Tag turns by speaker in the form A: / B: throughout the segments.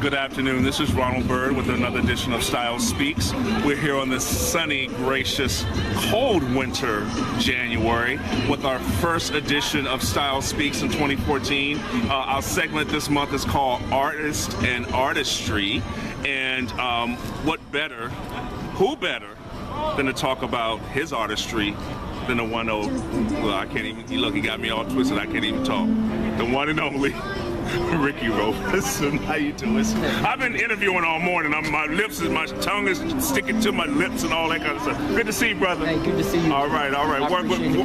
A: Good afternoon. This is Ronald Bird with another edition of Style Speaks. We're here on this sunny, gracious, cold winter January with our first edition of Style Speaks in 2014. Our segment this month is called Artist and Artistry. And who better than to talk about his artistry than the one I can't even, look, he got me all twisted, I can't even talk. The one and only Ricky Roberson. How you doing? I've been interviewing all morning. My tongue is sticking to my lips and all that kind of stuff. Good to see you, brother.
B: Hey, good to see you.
A: All right.
B: Work with me.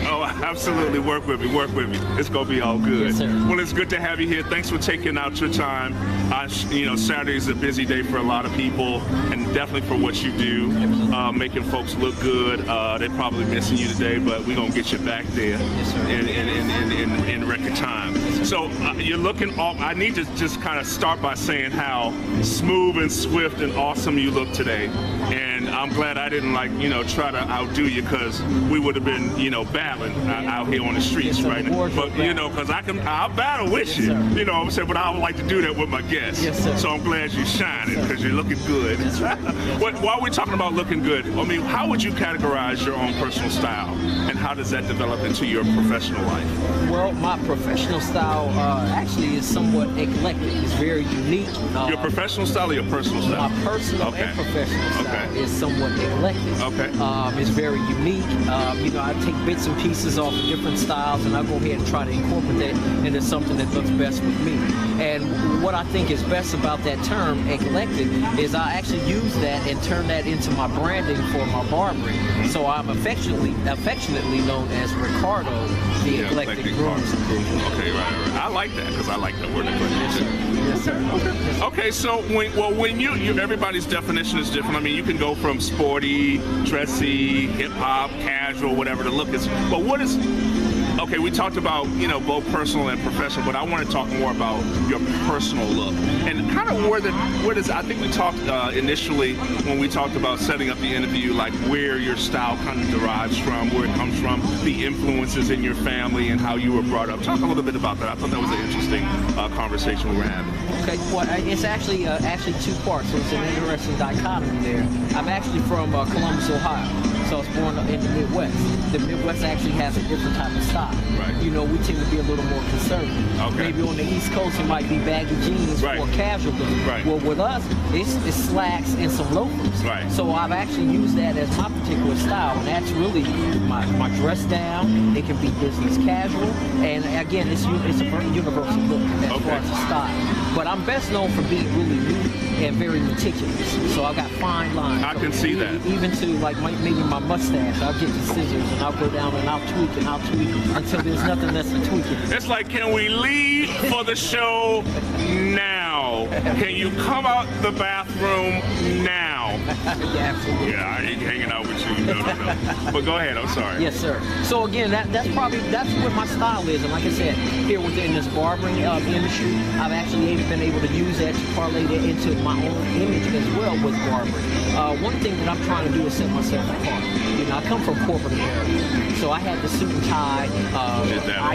A: Oh, absolutely. Work with me. It's gonna be all good.
B: Yes, sir.
A: Well, it's good to have you here. Thanks for taking out your time. Saturday is a busy day for a lot of people, and definitely for what you do, making folks look good. They're probably missing you today, but we're gonna get you back there in record time. So you're looking off. I need to just kind of start by saying how smooth and swift and awesome you look today. And I'm glad I didn't try to outdo you, because we would have been, battling out here on the streets right now. But, because I'll battle with you, what I'm saying, but I would like to do that with my guests.
B: Yes, sir.
A: So I'm glad you're shining, because you're looking good.
B: Yes, sir.
A: While we're talking about looking good, I mean, how would you categorize your own personal style, and how does that develop into your professional life?
B: Well, my professional style actually is somewhat eclectic. It's very unique.
A: Your professional style or your personal style?
B: My personal and professional style is somewhat eclectic.
A: Okay.
B: It's very unique. I take bits and pieces off of different styles, and I go ahead and try to incorporate that into something that looks best with me. And what I think is best about that term, eclectic, is I actually use that and turn that into my branding for my barbering. So I'm affectionately known as Ricardo, the eclectic groomsman.
A: Okay, right. I like that, because I like that word eclectic too.
B: Yes, sir.
A: Okay, so when you everybody's definition is different. I mean, you can go from sporty, dressy, hip hop, casual, whatever the look is. But what is? Okay, we talked about both personal and professional, but I want to talk more about your personal look and kind of where does I think we talked initially when we talked about setting up the interview, like where your style kind of derives from, where it comes from, the influences in your family, and how you were brought up. Talk a little bit about that. I thought that was an interesting conversation we were having.
B: Okay, well, it's actually two parts, so it's an interesting dichotomy there. I'm actually from Columbus, Ohio, so I was born in the Midwest. The Midwest actually has a different type of style.
A: Right.
B: We tend to be a little more conservative.
A: Okay.
B: Maybe on the East Coast it might be baggy jeans or casual look.
A: Right.
B: Well, with us, it's slacks and some loafers.
A: Right.
B: So I've actually used that as my particular style, and that's really my dress down. It can be business casual, and again, it's a universal look as far as the style. But I'm best known for being really neat and very meticulous. So I got fine lines.
A: I can see that.
B: Even to maybe my mustache, I'll get the scissors and I'll go down and I'll tweak until there's nothing left to tweak it.
A: It's like, can we leave for the show now? Can you come out the bathroom now?
B: Yeah, absolutely.
A: Yeah, I ain't hanging out with you. No. But go ahead, I'm sorry.
B: Yes, sir. So again, that's what my style is. And like I said, here within this barbering industry, I've actually been able to use that to parlay that into my own image as well with barbering. One thing that I'm trying to do is set myself apart. I come from corporate America, so I had the suit and tie,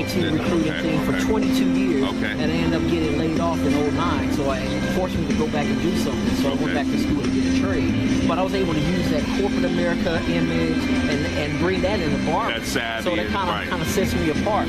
B: IT recruiting thing for 22 years, and I ended up getting laid off in 2009, so I forced me to go back and do something, so I went back to school to get a trade. But I was able to use that corporate America image and bring that into barbering.
A: That's savvy.
B: So that kind of sets me apart.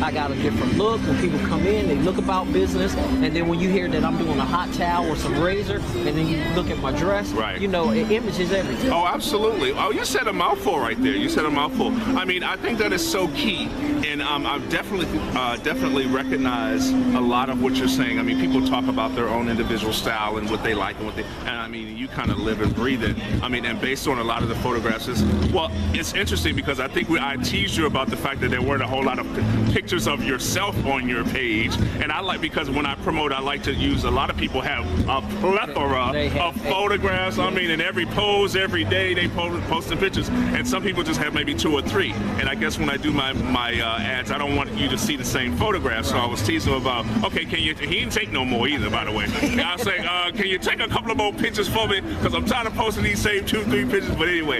B: I got a different look. When people come in, they look about business, and then when you hear that I'm doing a hot towel or some razor, and then you look at my dress, image is everything.
A: Oh, absolutely. Oh, you said a mouthful right there. You said a mouthful. I mean, I think that is so key, and I definitely recognize a lot of what you're saying. I mean, people talk about their own individual style and what they like and I mean, you kind of live and breathe it. I mean, and based on a lot of the photographs, it's interesting because I think I teased you about the fact that there weren't a whole lot of pictures of yourself on your page, and because when I promote, I like to use, a lot of people have a plethora of photographs. I mean, in every pose, every day, they posting pictures, and some people just have maybe 2 or 3. And I guess when I do my ads, I don't want you to see the same photograph, so I was teasing him about, okay, he didn't take no more either, by the way. I was like, can you take a couple of more pictures for me? Because I'm tired of posting these same 2-3 pictures. But anyway,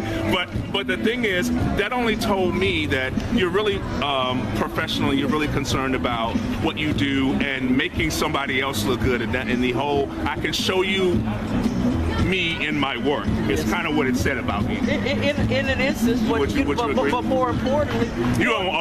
A: but the thing is, that only told me that you're really professional. You're really concerned about what you do and making somebody else look good. And the whole, I can show you me in my work. It's kind of what it said about me.
B: In an instance, but more importantly,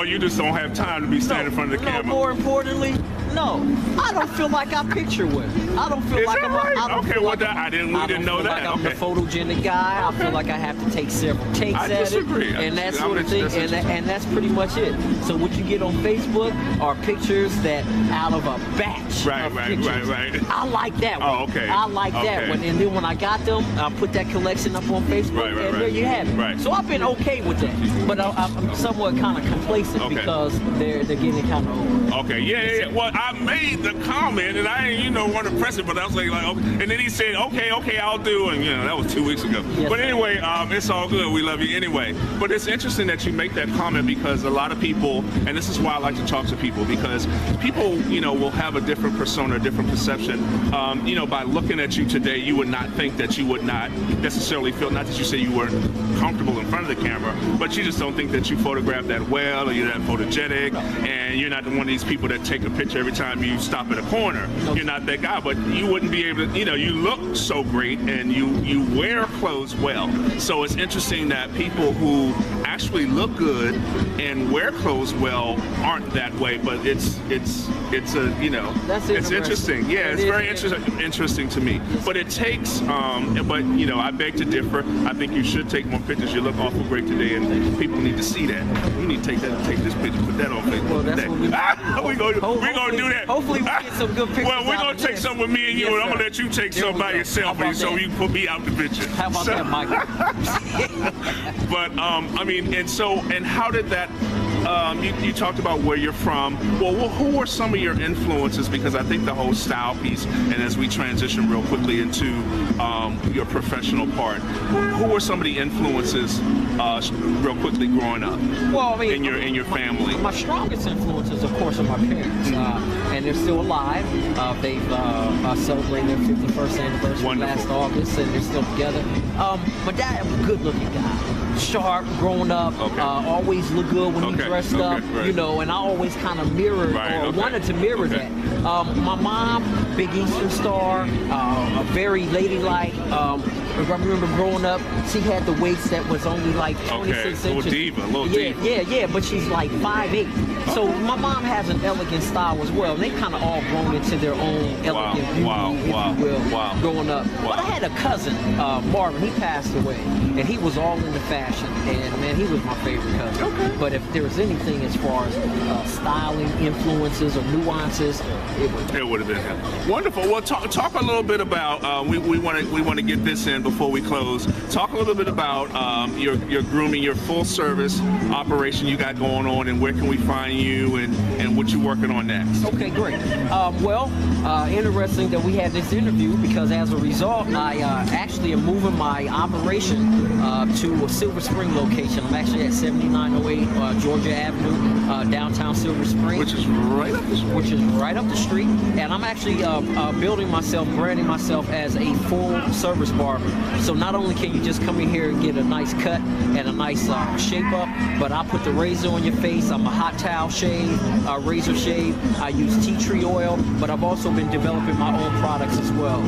A: you just don't have time to be standing in front of the camera.
B: More importantly, no, I don't feel like I picture well. I don't feel like I'm.
A: Right?
B: I don't
A: okay,
B: feel
A: well,
B: like
A: we didn't know that.
B: Like I'm the photogenic guy. I feel like I have to take several takes at
A: disagree.
B: it, and that sort of thing. And that's pretty much it. So what you get on Facebook are pictures that out of a batch.
A: Right.
B: I like that one.
A: Oh, okay.
B: I like that one. And then when I got them, I put that collection up on Facebook, and there you have it.
A: Right.
B: So I've been okay with that, but I'm somewhat kind of complacent because they're getting kind of old.
A: Okay, yeah. Well, I made the comment, and I didn't, want to press it, but I was like, okay. And then he said, okay, I'll do, and that was 2 weeks ago.
B: Yes,
A: but anyway, it's all good. We love you anyway. But it's interesting that you make that comment because a lot of people, and this is why I like to talk to people, because people, will have a different persona, a different perception. By looking at you today, you would not think that you would not necessarily feel, not that you say you weren't comfortable in front of the camera, but you just don't think that you photograph that well, or you're that photogenic, and you're not one of these people that take a picture every time you stop at a corner. Nope. You're not that guy, but you wouldn't be able to, you look so great, and you wear clothes well. So it's interesting that people who actually look good and wear clothes well aren't that way, but it's interesting. Yeah, it's very interesting to me. But it takes, I beg to differ. I think you should take more pictures. You look awful great today, and people need to see that. You need to take this picture, put that on Facebook.
B: Well, that's what
A: we're gonna do that.
B: Hopefully we get some good pictures.
A: Well, we're gonna take some with me and you, and I'm gonna let you take some by yourself, so you can put me out the picture.
B: How about that, Michael?
A: But and how did that? You talked about where you're from. Well, who are some of your influences? Because I think the whole style piece, and as we transition real quickly into your professional part, who were some of the influences real quickly growing up?
B: Well, I mean,
A: in your family.
B: My strongest influences, of course, are my parents, and they're still alive. They've celebrated their 51st anniversary last August, and they're still together. My dad was a good-looking guy, sharp, grown up, always looked good when he dressed up, and I always kind of mirrored wanted to mirror that. My mom, big Eastern Star, very ladylike. I remember growing up, she had the waist that was only like 26 inches.
A: Little diva.
B: Yeah, but she's like 5'8". So my mom has an elegant style as well. And they kind of all grown into their own elegant beauty, if you will, growing up. But I had a cousin, Marvin, he passed away, and he was all into fashion. And man, he was my favorite cousin. But if there was anything as far as styling influences or nuances, it would have been him.
A: Wonderful. Well, talk a little bit about, we want to get this in before we close. Talk a little bit about your grooming, your full service operation you got going on, and where can we find you, and what you're working on next.
B: Okay, great. Interesting that we had this interview, because as a result, I actually am moving my operation to a Silver Spring location. I'm actually at 7908 Georgia Avenue, downtown Silver Spring.
A: Which is right up the street. And I'm actually branding myself as a full service barber. So not only can you just come in here and get a nice cut and a nice shape up, but I put the razor on your face. I'm a hot towel shave, razor shave. I use tea tree oil, but I've also been developing my own products as well.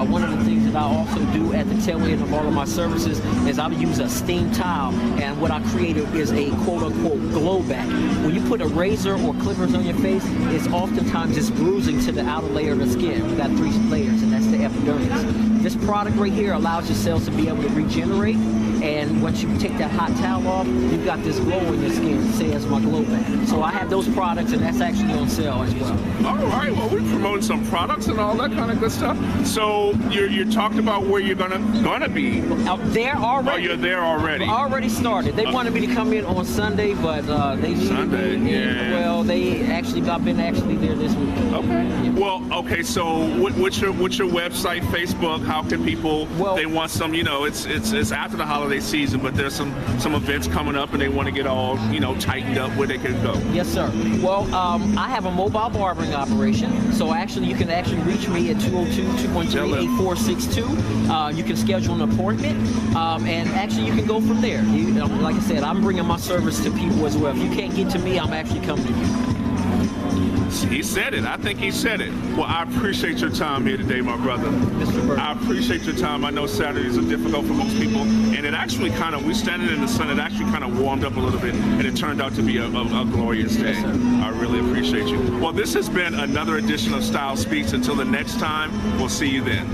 A: One of the things that I also do at the tail end of all of my services is I use a steam towel, and what I created is a quote-unquote glow back. When you put a razor or clippers on your face, it's oftentimes bruising to the outer layer of the skin. We got 3 layers, and that's the epidermis. This product right here allows your cells to be able to regenerate, and once you take that hot towel off, you've got this glow in your skin. Say it's my glow back. So I have those products, and that's actually on sale as well. All right. Well, we're promoting some products and all that kind of good stuff. So you're talking about where you're gonna be.
B: There already.
A: Oh, you're there already.
B: Already started. They wanted me to come in on Sunday, but they needed me.
A: Yeah.
B: Well, I've been actually there this week.
A: Okay.
B: Yeah.
A: Well, okay. So what's your website, Facebook? How can people? They want some. It's after the holiday season, but there's some some events coming up and they want to get all, tightened up, where they can go.
B: Yes, sir. Well, I have a mobile barbering operation, so you can actually reach me at 202-213-8462. You can schedule an appointment, and actually you can go from there. Like I said, I'm bringing my service to people as well. If you can't get to me, I'm actually coming to you.
A: He said it. I think he said it. Well, I appreciate your time here today, my brother.
B: Mr. Bird.
A: I appreciate your time. I know Saturdays are difficult for most people, and it actually we standing in the sun, it actually kind of warmed up a little bit, and it turned out to be a glorious day.
B: Yes, sir.
A: I really appreciate you. Well, this has been another edition of Style Speaks. Until the next time, we'll see you then.